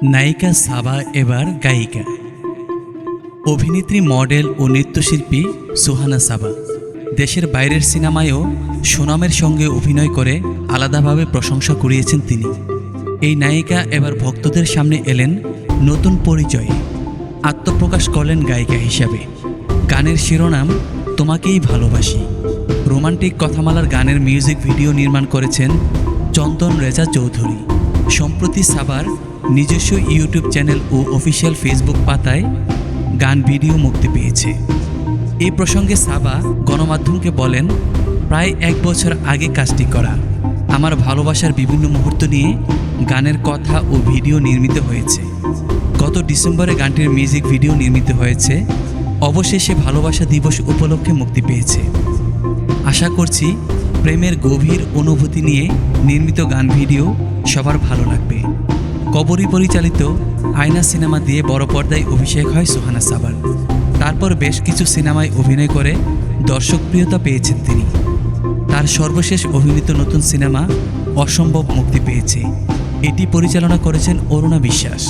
নায়িকা সাবা এবার গায়িকা। অভিনেত্রী, মডেল ও নৃত্যশিল্পী সুহানা সাবা দেশের বাইরের সিনেমায়ও সুনামের সঙ্গে অভিনয় করে আলাদাভাবে প্রশংসা কুড়িয়েছেন তিনি। এই নায়িকা এবার ভক্তদের সামনে এলেন নতুন পরিচয়ে। আত্মপ্রকাশ করলেন গায়িকা হিসাবে। গানের শিরোনাম তোমাকেই ভালোবাসি। রোমান্টিক কথামালার গানের মিউজিক ভিডিও নির্মাণ করেছেন চন্দন রেজা চৌধুরী। সম্প্রতি সাবার নিজস্ব ইউটিউব চ্যানেল ও অফিসিয়াল ফেসবুক পাতায় গান ভিডিও মুক্তি পেয়েছে। এই প্রসঙ্গে সাবা গণমাধ্যমকে বলেন, প্রায় 1 বছর আগে কাজটি করা। আমার ভালোবাসার বিভিন্ন মুহূর্ত নিয়ে গানের কথা ও ভিডিও নির্মিত হয়েছে। গত ডিসেম্বরে গানটির মিউজিক ভিডিও নির্মিত হয়েছে। অবশেষে ভালোবাসা দিবস উপলক্ষে মুক্তি পেয়েছে। আশা করছি প্রেমের গভীর অনুভূতি নিয়ে নির্মিত গান ভিডিও সবার ভালো লাগবে। কবরী পরিচালিত আয়না সিনেমা দিয়ে বড় পর্দায় অভিষেক হয় সুহানা সাবার। তারপর বেশ কিছু সিনেমায় অভিনয় করে দর্শকপ্রিয়তা পেয়েছেন তিনি। তার সর্বশেষ অভিনীত নতুন সিনেমা অসম্ভব মুক্তি পেয়েছে। এটি পরিচালনা করেছেন অরুণা বিশ্বাস।